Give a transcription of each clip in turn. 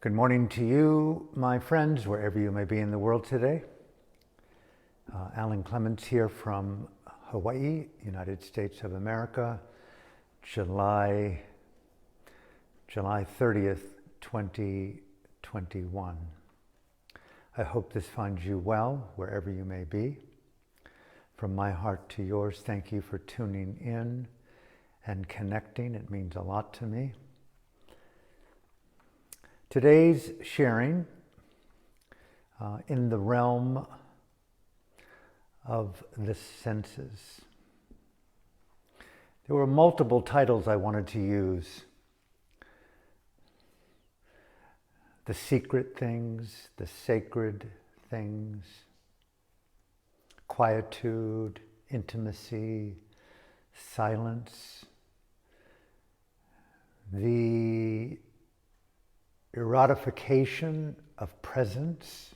Good morning to you, my friends, wherever you may be in the world today. Clements here from Hawaii, United States of America, July 30th, 2021. I hope this finds you well, wherever you may be. From my heart to yours, thank you for tuning in and connecting. It means a lot to me. Today's sharing in the realm of the senses. There were multiple titles I wanted to use. The secret things, the sacred things, quietude, intimacy, silence, the erotification of presence,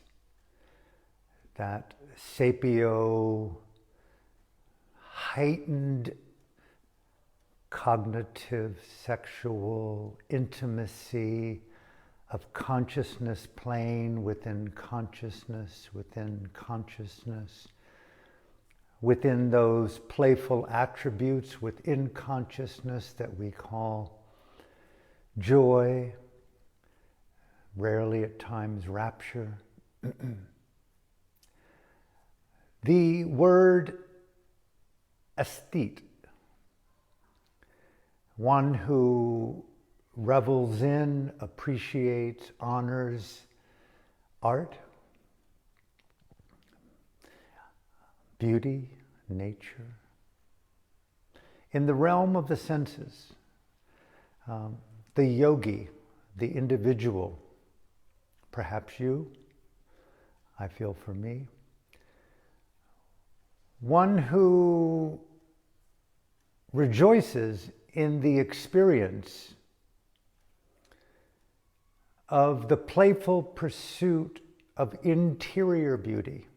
that sapio heightened cognitive sexual intimacy of consciousness playing within consciousness, within those playful attributes within consciousness that we call joy, rarely at times rapture. The word aesthete, one who revels in, appreciates, honors art, beauty, nature. In the realm of the senses, the yogi, the individual, perhaps you, I feel for me, one who rejoices in the experience of the playful pursuit of interior beauty,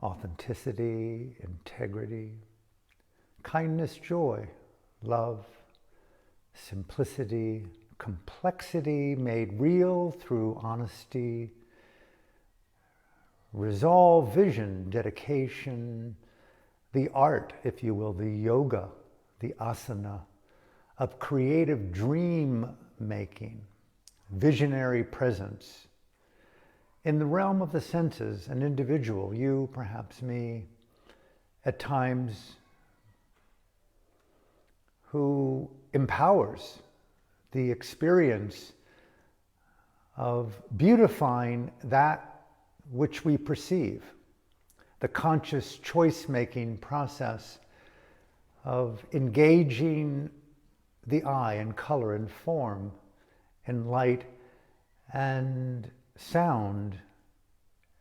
authenticity, integrity, kindness, joy, love, simplicity, complexity made real through honesty, resolve, vision, dedication, the art, if you will, the yoga, the asana of creative dream making, visionary presence. In the realm of the senses, an individual, you, perhaps me, at times, who empowers the experience of beautifying that which we perceive, the conscious choice-making process of engaging the eye in color and form, in light and sound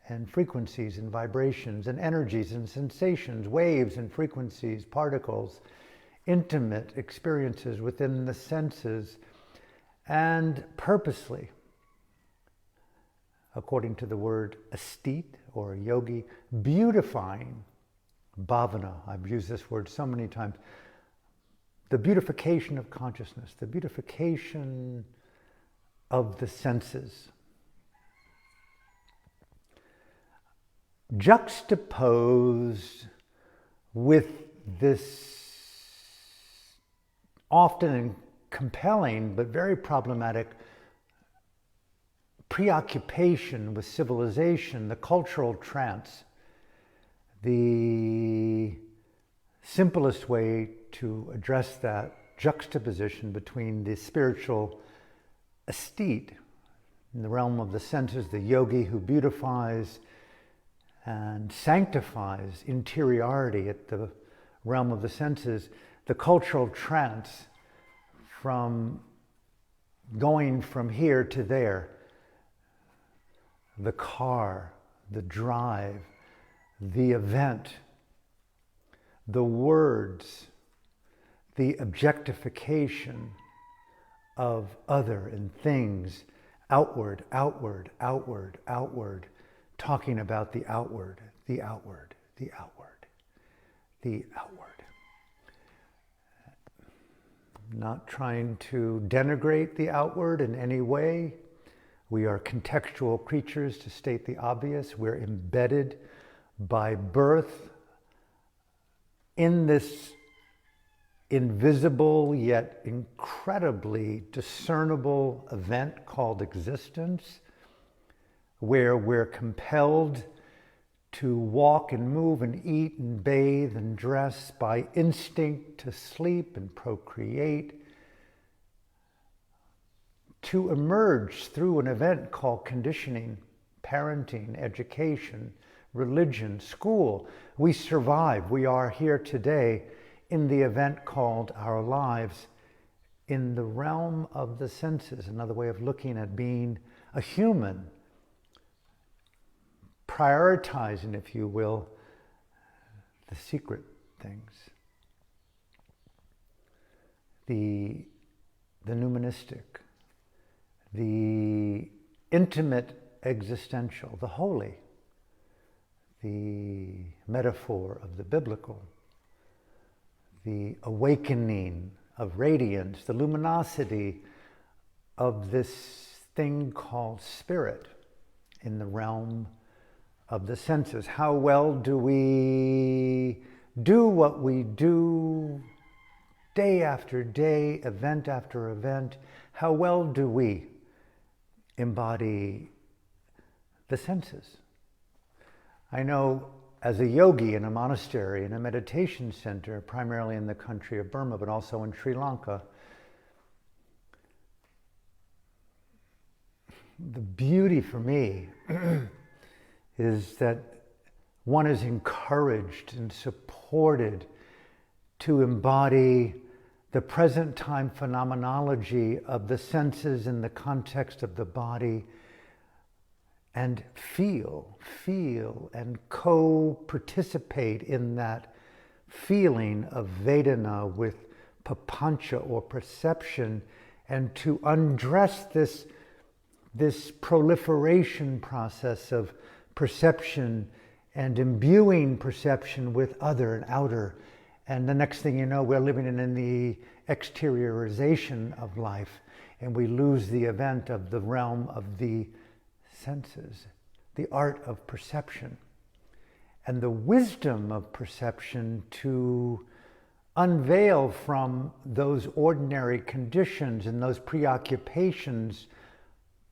and frequencies and vibrations and energies and sensations, waves and frequencies, particles, intimate experiences within the senses, and purposely, according to the word aesthete or yogi, beautifying bhavana. I've used this word so many times. The beautification of consciousness, the beautification of the senses. Juxtaposed with this often compelling but very problematic preoccupation with civilization, the cultural trance. The simplest way to address that juxtaposition between the spiritual aesthete in the realm of the senses, the yogi who beautifies and sanctifies interiority at the realm of the senses, the cultural trance from going from here to there, the car, the drive, the event, the words, the objectification of other and things, outward, outward, outward, outward, talking about the outward, the outward, the outward, the outward. not trying to denigrate the outward in any way. We are contextual creatures, to state the obvious. We're embedded by birth in this invisible yet incredibly discernible event called existence, where we're compelled to walk and move and eat and bathe and dress by instinct, to sleep and procreate, to emerge through an event called conditioning, parenting, education, religion, school. We survive. We are here today in the event called our lives, in the realm of the senses. Another way of looking at being a human, prioritizing, if you will, the secret things, the nuministic, the intimate existential, the holy, the metaphor of the biblical, the awakening of radiance, the luminosity of this thing called spirit in the realm of the senses. How well do we do what we do day after day, event after event? How well do we embody the senses? I know as a yogi in a monastery, in a meditation center, primarily in the country of Burma, but also in Sri Lanka, the beauty for me is that one is encouraged and supported to embody the present time phenomenology of the senses in the context of the body, and feel and co-participate in that feeling of Vedana with papancha or perception, and to undress this proliferation process of perception and imbuing perception with other and outer. And the next thing you know, we're living in the exteriorization of life, and we lose the event of the realm of the senses, the art of perception, and the wisdom of perception to unveil from those ordinary conditions and those preoccupations,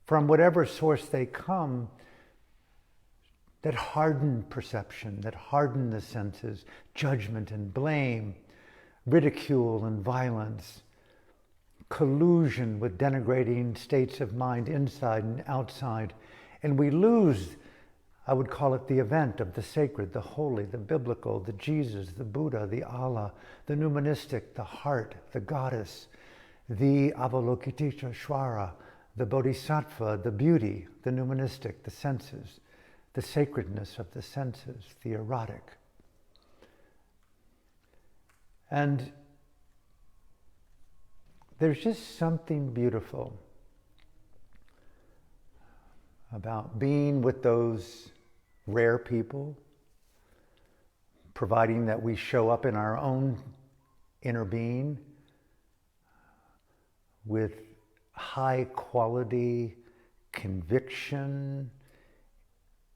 from whatever source they come, that harden perception, that harden the senses, judgment and blame, ridicule and violence, collusion with denigrating states of mind inside and outside. And we lose, I would call it, the event of the sacred, the holy, the biblical, the Jesus, the Buddha, the Allah, the nuministic, the heart, the goddess, the Avalokiteshvara, the Bodhisattva, the beauty, the nuministic, the senses, the sacredness of the senses, the erotic. And there's just something beautiful about being with those rare people, providing that we show up in our own inner being with high quality conviction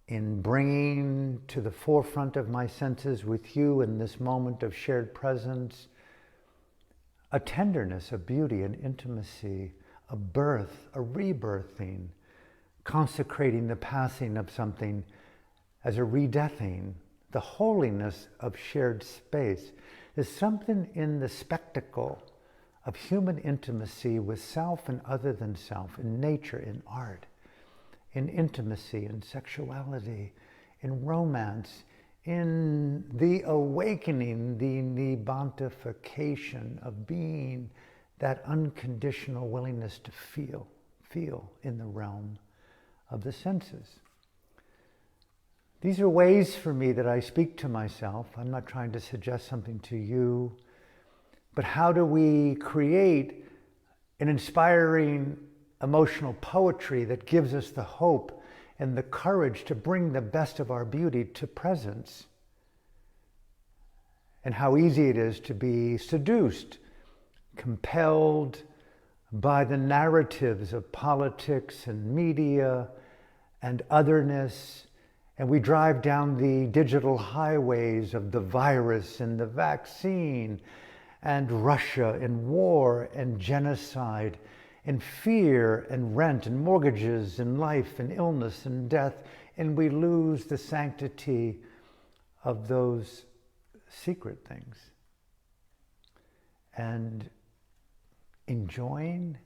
in bringing to the forefront of my senses with you in this moment of shared presence a tenderness, a beauty, an intimacy, a birth, a rebirthing, consecrating the passing of something as a redeathing, the holiness of shared space. There's something in the spectacle of human intimacy with self and other than self, in nature, in art, in intimacy, in sexuality, in romance, in the awakening, the nibbanthification of being, that unconditional willingness to feel in the realm of the senses. These are ways for me that I speak to myself. I'm not trying to suggest something to you, but how do we create an inspiring emotional poetry that gives us the hope and the courage to bring the best of our beauty to presence? And how easy it is to be seduced compelled by the narratives of politics and media and otherness, and we drive down the digital highways of the virus and the vaccine and Russia and war and genocide and fear and rent and mortgages and life and illness and death, and we lose the sanctity of those secret things. And enjoying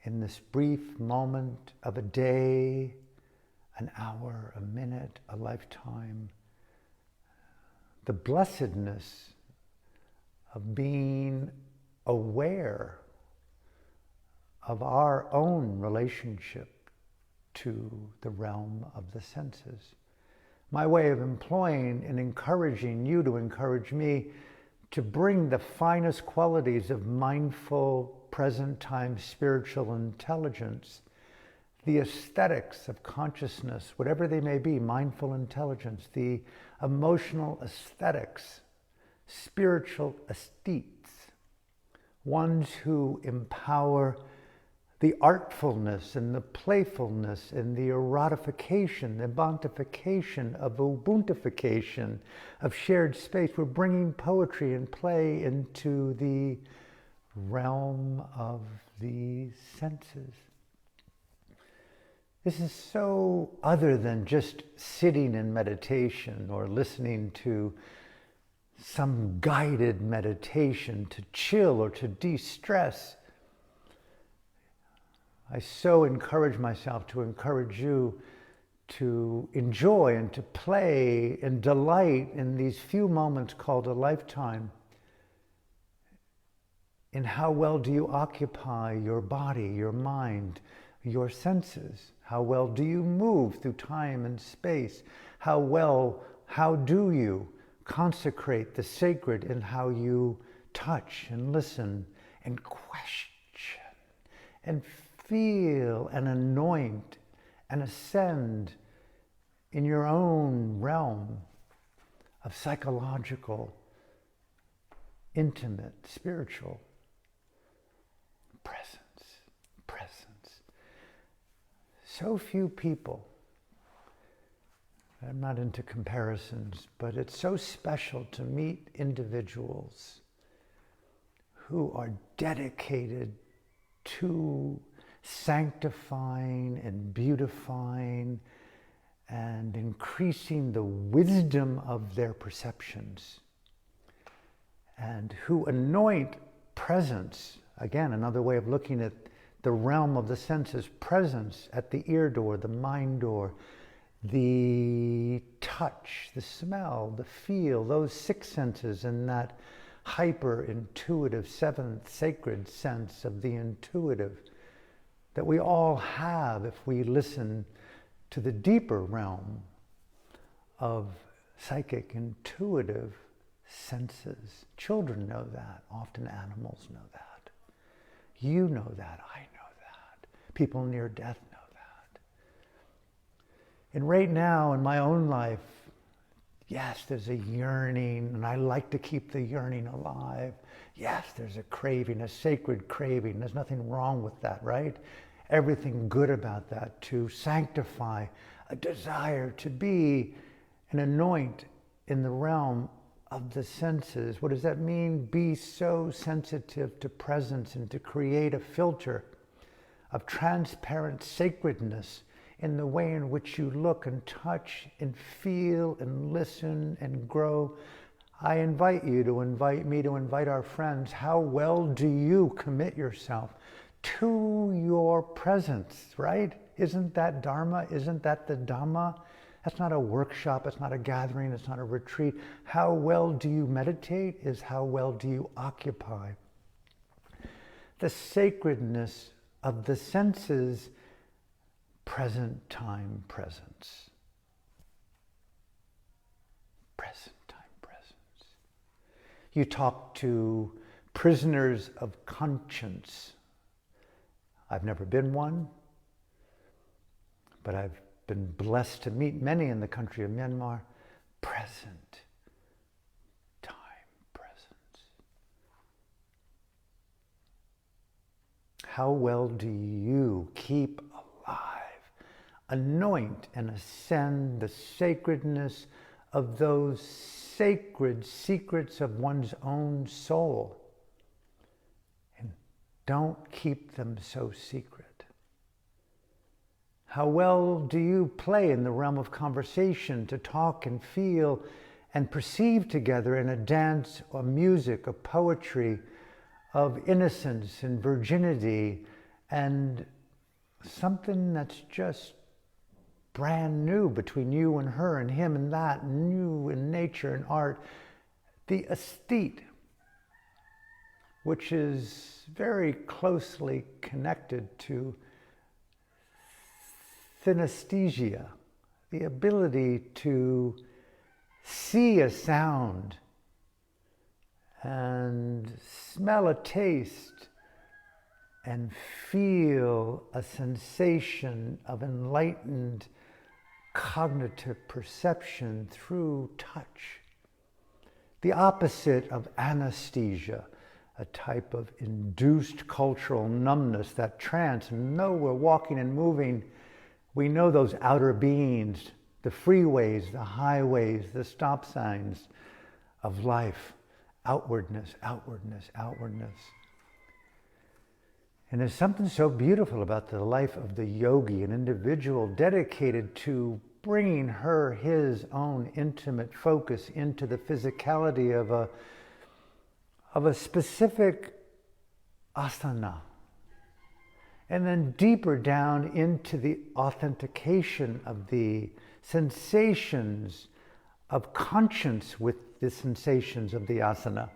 in this brief moment of a day, an hour, a minute, a lifetime, the blessedness of being aware of our own relationship to the realm of the senses. My way of employing and encouraging you to encourage me to bring the finest qualities of mindful, present-time spiritual intelligence, the aesthetics of consciousness, whatever they may be, mindful intelligence, the emotional aesthetics, spiritual aesthetes, ones who empower the artfulness and the playfulness and the erotification, the bontification of ubuntification of shared space. We're bringing poetry and play into the realm of the senses. This is so other than just sitting in meditation or listening to some guided meditation to chill or to de-stress. I so encourage myself to encourage you to enjoy and to play and delight in these few moments called a lifetime. In how well do you occupy your body, your mind, your senses? How well do you move through time and space? How do you consecrate the sacred in how you touch and listen and question and feel and anoint and ascend in your own realm of psychological, intimate, spiritual presence. So few people, I'm not into comparisons, but it's so special to meet individuals who are dedicated to sanctifying and beautifying and increasing the wisdom of their perceptions, and who anoint presence, again, another way of looking at the realm of the senses, presence at the ear door, the mind door, the touch, the smell, the feel, those six senses, and that hyper-intuitive seventh sacred sense of the intuitive that we all have if we listen to the deeper realm of psychic intuitive senses. Children know that. Often animals know that. You know that. I know that. People near death know that. And right now in my own life, yes, there's a yearning, and I like to keep the yearning alive. Yes, there's a craving, a sacred craving. There's nothing wrong with that, right? Everything good about that, to sanctify a desire to be and anoint in the realm of the senses. What does that mean? Be so sensitive to presence and to create a filter of transparent sacredness in the way in which you look and touch and feel and listen and grow. I invite you to invite me to invite our friends. How well do you commit yourself to your presence, right? Isn't that Dharma? Isn't that the Dhamma? That's not a workshop, it's not a gathering, it's not a retreat. How well do you meditate is how well do you occupy the sacredness of the senses, present time presence. Present time presence. You talk to prisoners of conscience. I've never been one, but I've been blessed to meet many in the country of Myanmar. Present time presence. How well do you keep alive, anoint and ascend the sacredness of those sacred secrets of one's own soul? And don't keep them so secret. How well do you play in the realm of conversation to talk and feel and perceive together in a dance or music, a poetry of innocence and virginity and something that's just brand new between you and her and him and that, new in nature and art. The aesthete, which is very closely connected to synesthesia, the ability to see a sound and smell a taste and feel a sensation of enlightened cognitive perception through touch. The opposite of anesthesia, a type of induced cultural numbness, that trance. No, we're walking and moving. We know those outer beings, the freeways, the highways, the stop signs of life. Outwardness, outwardness, outwardness. And there's something so beautiful about the life of the yogi, an individual dedicated to bringing his own intimate focus into the physicality of a specific asana. And then deeper down into the authentication of the sensations of conscience with the sensations of the asana.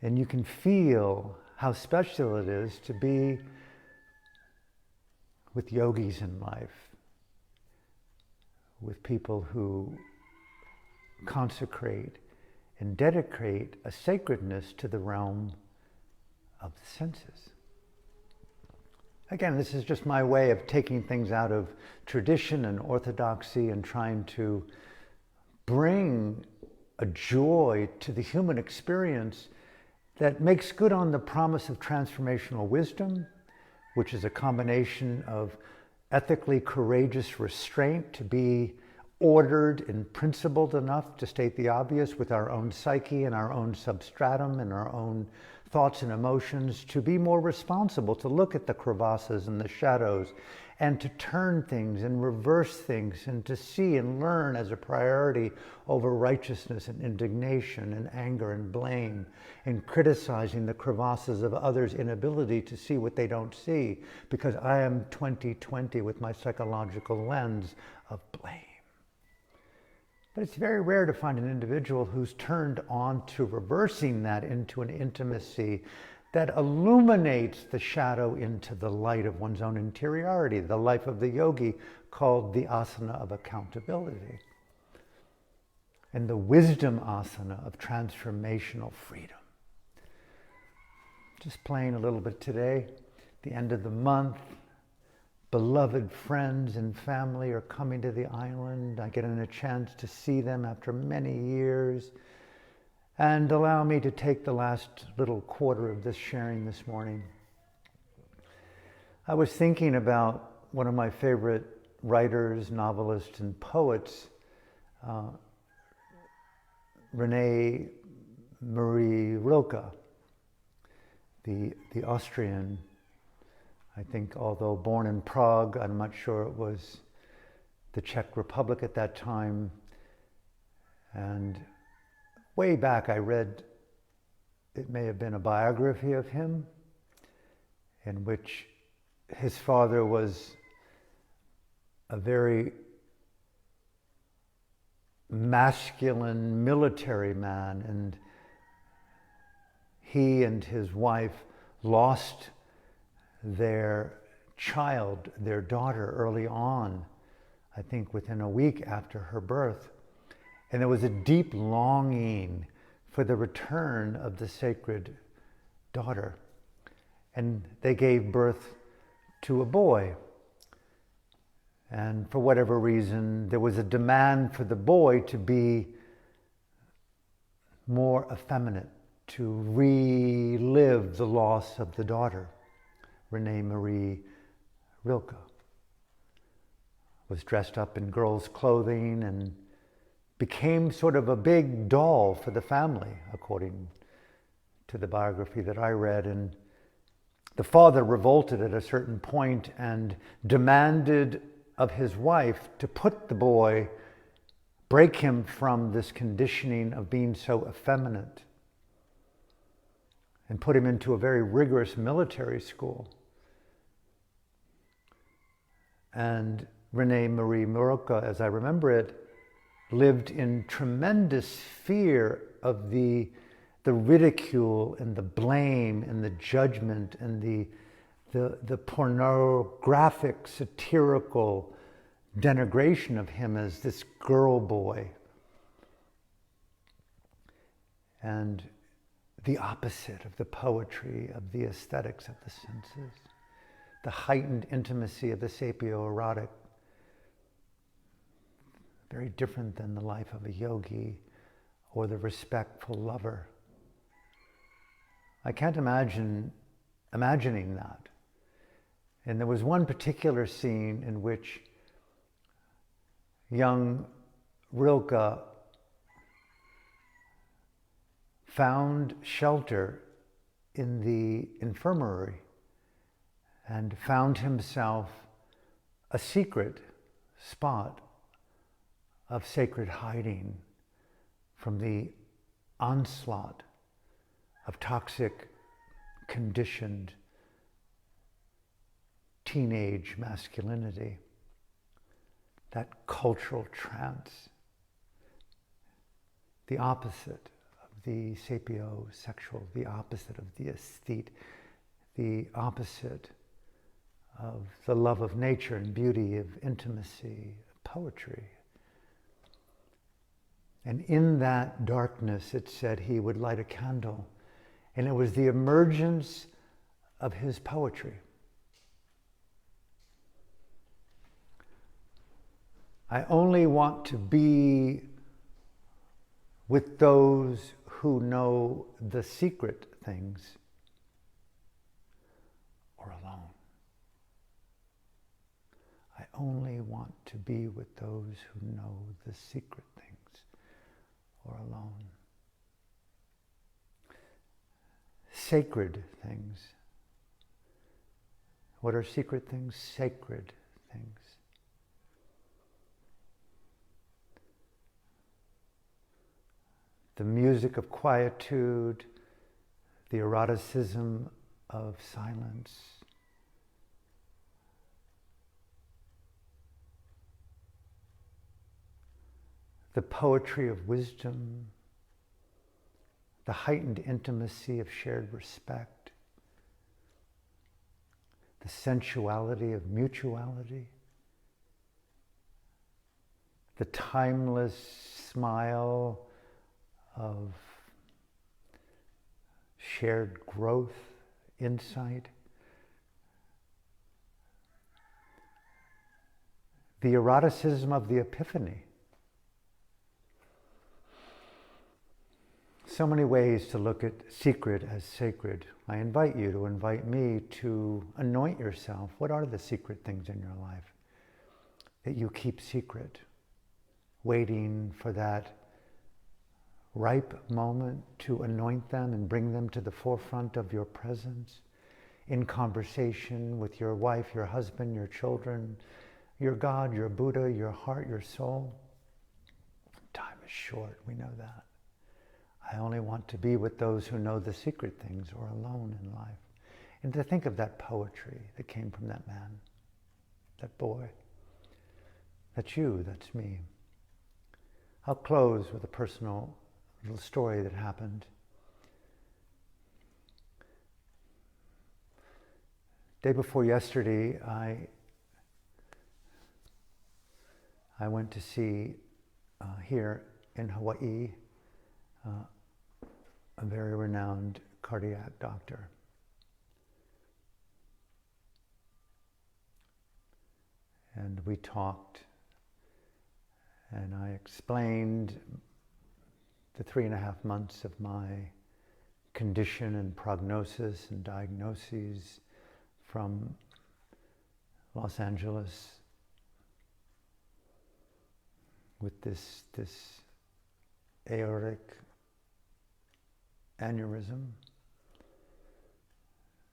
And you can feel how special it is to be with yogis in life, with people who consecrate and dedicate a sacredness to the realm of the senses. Again, this is just my way of taking things out of tradition and orthodoxy and trying to bring a joy to the human experience that makes good on the promise of transformational wisdom, which is a combination of ethically courageous restraint to be ordered and principled enough to state the obvious with our own psyche and our own substratum and our own thoughts and emotions, to be more responsible, to look at the crevasses and the shadows and to turn things and reverse things and to see and learn as a priority over righteousness and indignation and anger and blame and criticizing the crevasses of others' inability to see what they don't see because I am 20/20 with my psychological lens of blame. But it's very rare to find an individual who's turned on to reversing that into an intimacy that illuminates the shadow into the light of one's own interiority, the life of the yogi called the asana of accountability, and the wisdom asana of transformational freedom. Just playing a little bit today, the end of the month. Beloved friends and family are coming to the island. I get a chance to see them after many years. And allow me to take the last little quarter of this sharing this morning. I was thinking about one of my favorite writers, novelists, and poets, Renee Marie Rilke, the Austrian. I think, although born in Prague, I'm not sure it was the Czech Republic at that time. And way back I read, it may have been a biography of him, in which his father was a very masculine military man, and he and his wife lost their child, their daughter, early on, I think within a week after her birth. And there was a deep longing for the return of the sacred daughter. And they gave birth to a boy. And for whatever reason, there was a demand for the boy to be more effeminate, to relive the loss of the daughter. Renee Marie Rilke was dressed up in girls' clothing and became sort of a big doll for the family, according to the biography that I read. And the father revolted at a certain point and demanded of his wife to put the boy, break him from this conditioning of being so effeminate, and put him into a very rigorous military school. And Renee Marie Rilke, as I remember it, lived in tremendous fear of the ridicule and the blame and the judgment and the pornographic, satirical denigration of him as this girl boy. And the opposite of the poetry, of the aesthetics of the senses, the heightened intimacy of the sapio-erotic, very different than the life of a yogi or the respectful lover. I can't imagining that. And there was one particular scene in which young Rilke found shelter in the infirmary and found himself a secret spot of sacred hiding from the onslaught of toxic, conditioned teenage masculinity, that cultural trance, the opposite of the sapiosexual, the opposite of the aesthete, the opposite of the love of nature and beauty, of intimacy, of poetry. And in that darkness, it said he would light a candle. And it was the emergence of his poetry. I only want to be with those who know the secret things, or alone. I only want to be with those who know the secret things, or alone. Sacred things. What are secret things? Sacred things. The music of quietude, the eroticism of silence, the poetry of wisdom, the heightened intimacy of shared respect, the sensuality of mutuality, the timeless smile of shared growth, insight, the eroticism of the epiphany. So many ways to look at secret as sacred. I invite you to invite me to anoint yourself. What are the secret things in your life that you keep secret, waiting for that ripe moment to anoint them and bring them to the forefront of your presence in conversation with your wife, your husband, your children, your God, your Buddha, your heart, your soul? Time is short, we know that. I only want to be with those who know the secret things, or alone in life. And to think of that poetry that came from that man, that boy. That's you, that's me. I'll close with a personal little story that happened. Day before yesterday, I went to see here in Hawaii a very renowned cardiac doctor. And we talked, and I explained the 3.5 months of my condition and prognosis and diagnoses from Los Angeles with this aortic aneurysm.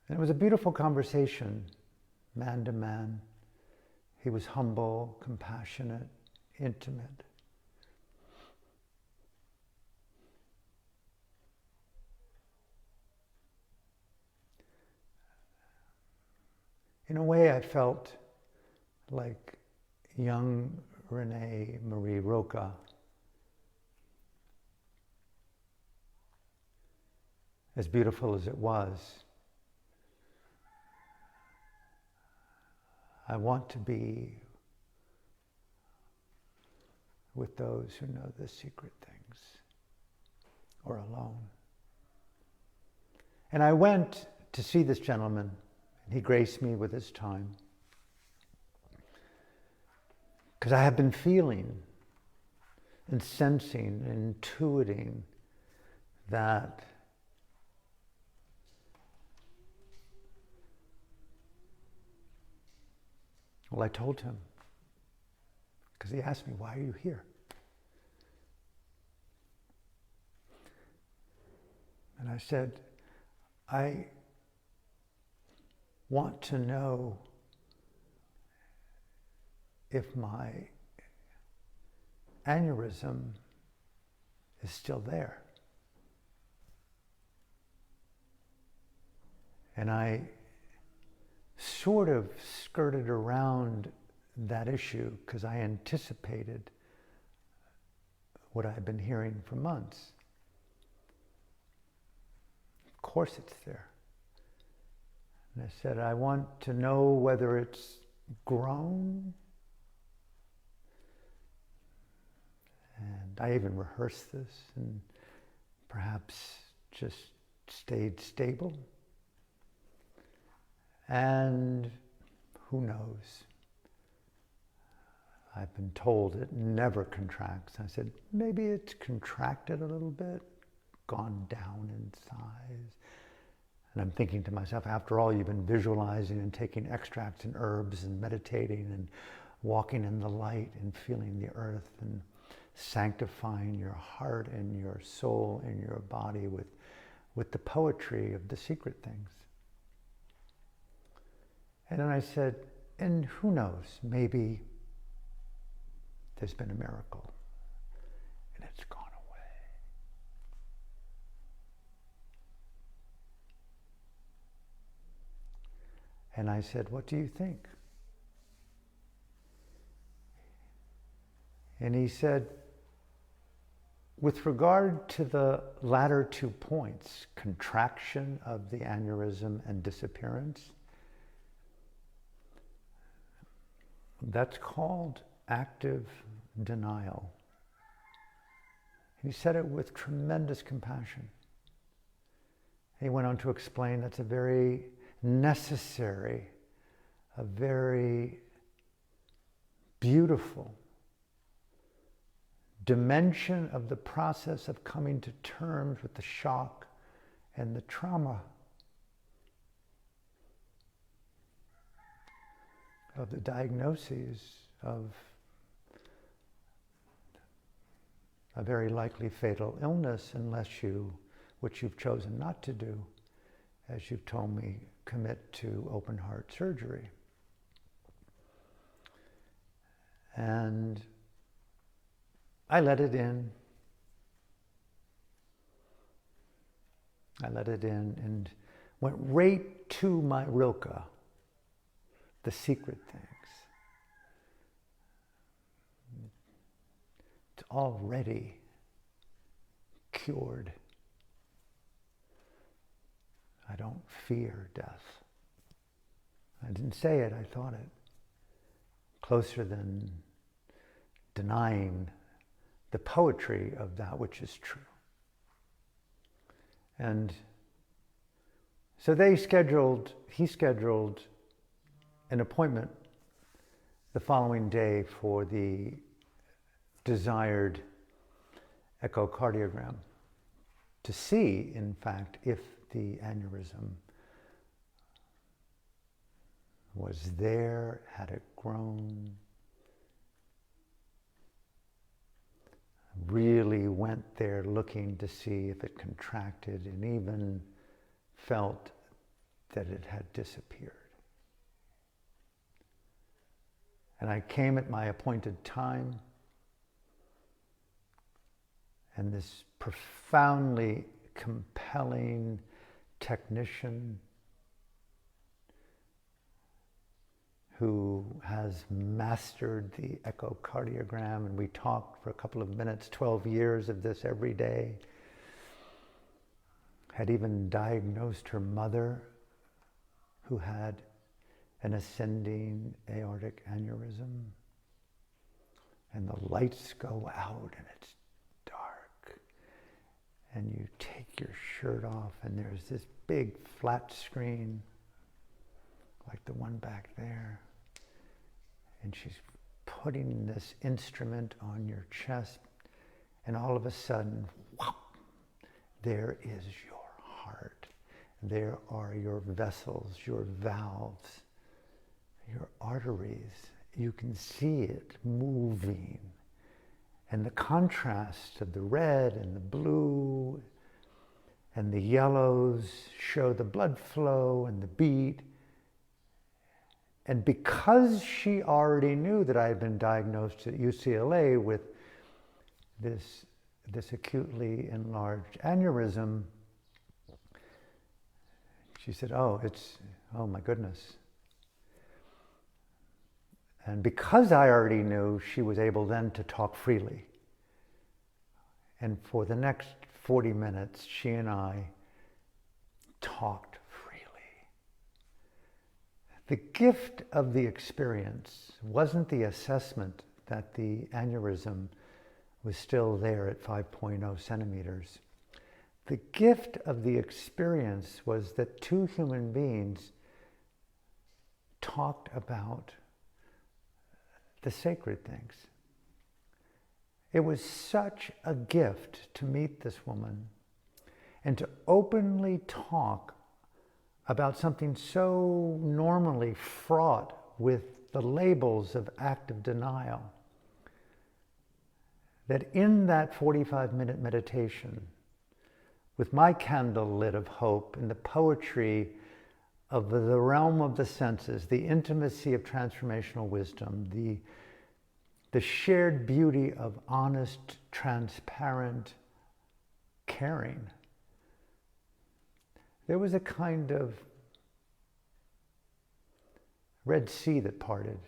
And it was a beautiful conversation, man to man. He was humble, compassionate, intimate. In a way, I felt like young Renee Marie Roca. As beautiful as it was, I want to be with those who know the secret things, or alone. And I went to see this gentleman, and he graced me with his time. Because I have been feeling and sensing and intuiting that well, I told him, because he asked me, why are you here? And I said, I want to know if my aneurysm is still there. And I sort of skirted around that issue because I anticipated what I had been hearing for months. Of course it's there. And I said, I want to know whether it's grown. And I even rehearsed this and perhaps just stayed stable. And who knows? I've been told it never contracts. I said, maybe it's contracted a little bit, gone down in size. And I'm thinking to myself, after all, you've been visualizing and taking extracts and herbs and meditating and walking in the light and feeling the earth and sanctifying your heart and your soul and your body with the poetry of the secret things. And then I said, and who knows, maybe there's been a miracle and it's gone away. And I said, what do you think? And he said, with regard to the latter 2 points, contraction of the aneurysm and disappearance, that's called active denial. He said it with tremendous compassion. He went on to explain that's a very necessary, a very beautiful dimension of the process of coming to terms with the shock and the trauma of the diagnoses of a very likely fatal illness unless you, which you've chosen not to do, as you've told me, commit to open heart surgery. And I let it in. I let it in and went right to my Rilke, the secret things. It's already cured. I don't fear death. I didn't say it, I thought it. Closer than denying the poetry of that which is true. And so he scheduled an appointment the following day for the desired echocardiogram. to see, in fact, if the aneurysm was there, had it grown, really went there looking to see if it contracted, and even felt that it had disappeared. And I came at my appointed time, and this profoundly compelling technician who has mastered the echocardiogram, and we talked for a couple of minutes, 12 years of this every day, had even diagnosed her mother, who had an ascending aortic aneurysm. And the lights go out and it's dark. And you take your shirt off and there's this big flat screen, like the one back there. And she's putting this instrument on your chest, and all of a sudden, whop, there is your heart. There are your vessels, your valves, your arteries. You can see it moving. And the contrast of the red and the blue and the yellows show the blood flow and the beat. And because she already knew that I had been diagnosed at UCLA with this acutely enlarged aneurysm, she said, oh my goodness. And because I already knew, she was able then to talk freely. And for the next 40 minutes, she and I talked freely. The gift of the experience wasn't the assessment that the aneurysm was still there at 5.0 centimeters. The gift of the experience was that two human beings talked about the sacred things. It was such a gift to meet this woman and to openly talk about something so normally fraught with the labels of active denial, that in that 45-minute meditation, with my candle lit of hope and the poetry of the realm of the senses, the intimacy of transformational wisdom, the shared beauty of honest, transparent caring, there was a kind of Red Sea that parted.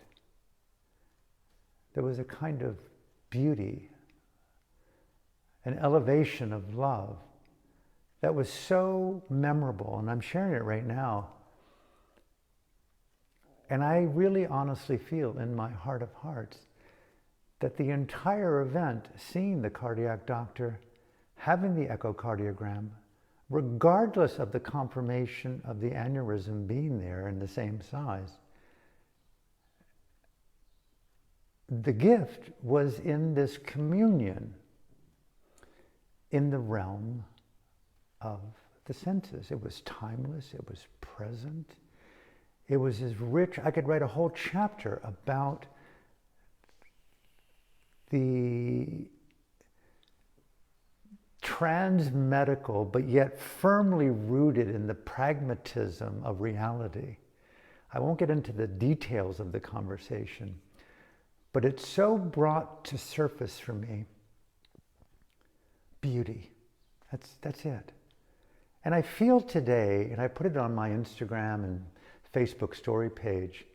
There was a kind of beauty, an elevation of love that was so memorable, and I'm sharing it right now. And I really honestly feel in my heart of hearts that the entire event, seeing the cardiac doctor, having the echocardiogram, regardless of the confirmation of the aneurysm being there in the same size, the gift was in this communion in the realm of the senses. It was timeless, it was present, it was as rich. I could write a whole chapter about the transmedical, but yet firmly rooted in the pragmatism of reality. I won't get into the details of the conversation, but it so brought to surface for me beauty. That's it. And I feel today, and I put it on my Instagram and Facebook story page,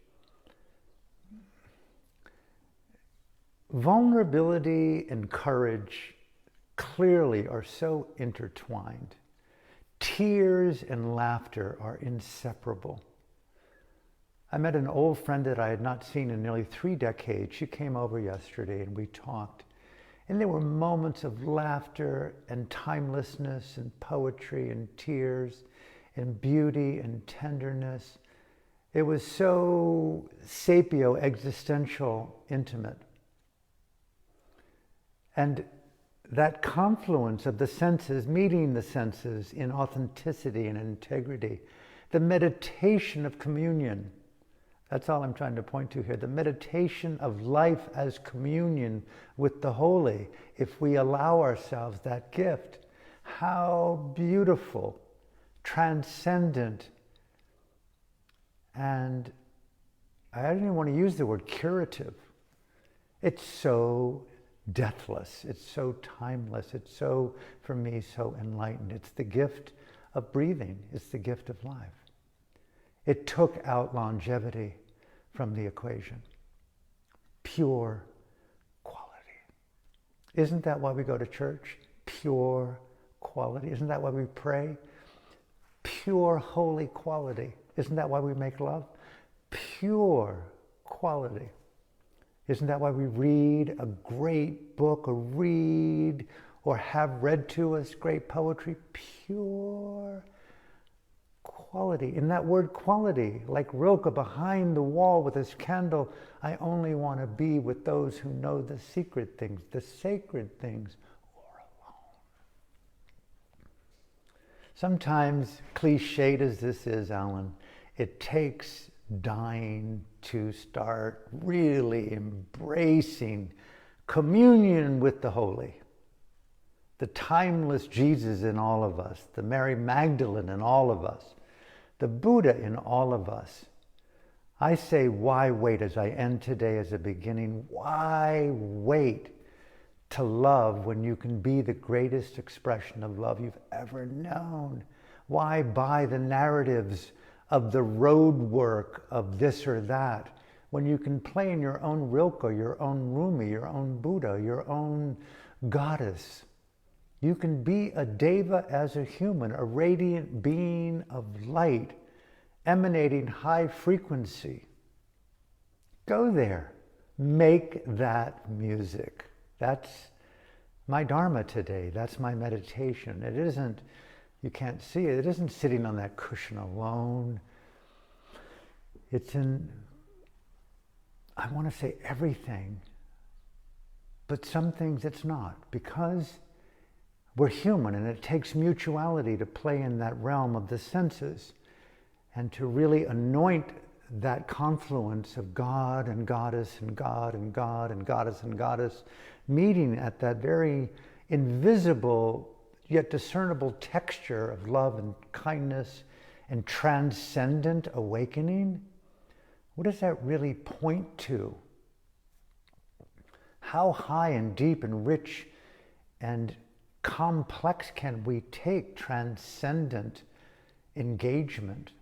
vulnerability and courage clearly are so intertwined. Tears and laughter are inseparable. I met an old friend that I had not seen in nearly 3 decades. She came over yesterday and we talked. And there were moments of laughter and timelessness and poetry and tears and beauty and tenderness. It was so sapio, existential, intimate. And that confluence of the senses, meeting the senses in authenticity and integrity, the meditation of communion. That's all I'm trying to point to here. The meditation of life as communion with the holy. If we allow ourselves that gift, how beautiful, transcendent, and I don't even want to use the word curative. It's so deathless. It's so timeless. It's so, for me, so enlightened. It's the gift of breathing. It's the gift of life. It took out longevity from the equation. Pure quality. Isn't that why we go to church? Pure quality. Isn't that why we pray? Pure holy quality. Isn't that why we make love? Pure quality. Isn't that why we read a great book or read or have read to us great poetry? Pure quality. In that word quality, like Rilke behind the wall with his candle, I only want to be with those who know the secret things, the sacred things, or alone. Sometimes, cliched as this is, Alan, it takes dying to start really embracing communion with the holy. The timeless Jesus in all of us, the Mary Magdalene in all of us, the Buddha in all of us. I say, why wait as I end today as a beginning? Why wait to love when you can be the greatest expression of love you've ever known? Why buy the narratives of the road work of this or that when you can play in your own Rilke, your own Rumi, your own Buddha, your own goddess? You can be a deva as a human, a radiant being of light, emanating high frequency. Go there. Make that music. That's my Dharma today. That's my meditation. It isn't, you can't see it, it isn't sitting on that cushion alone. It's in, I want to say everything, but some things it's not, because we're human and it takes mutuality to play in that realm of the senses and to really anoint that confluence of God and Goddess and God and God and Goddess and Goddess meeting at that very invisible yet discernible texture of love and kindness and transcendent awakening. What does that really point to? How high and deep and rich and complex can we take transcendent engagement?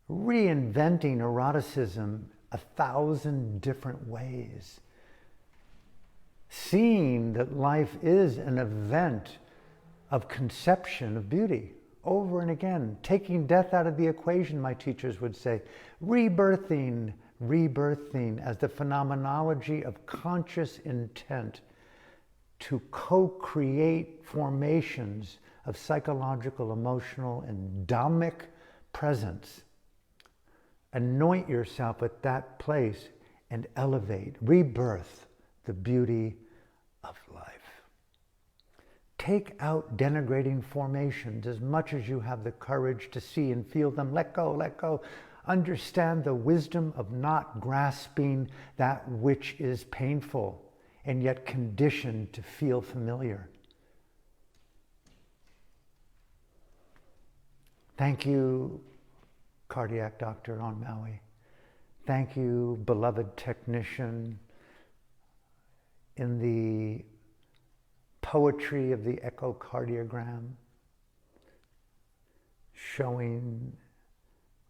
Reinventing eroticism 1,000 different ways. Seeing that life is an event of conception of beauty over and again. Taking death out of the equation, my teachers would say. Rebirthing as the phenomenology of conscious intent to co-create formations of psychological, emotional, and Dhammic presence. Anoint yourself at that place and elevate, rebirth the beauty of life. Take out denigrating formations as much as you have the courage to see and feel them. Let go, let go. Understand the wisdom of not grasping that which is painful and yet conditioned to feel familiar. Thank you, cardiac doctor on Maui. Thank you, beloved technician in the poetry of the echocardiogram, showing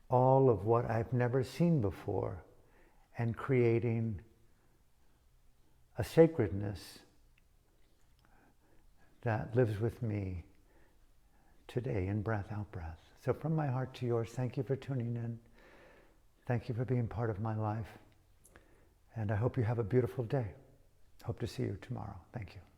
all of what I've never seen before and creating a sacredness that lives with me today in breath, out breath. So from my heart to yours, thank you for tuning in. Thank you for being part of my life. And I hope you have a beautiful day. Hope to see you tomorrow. Thank you.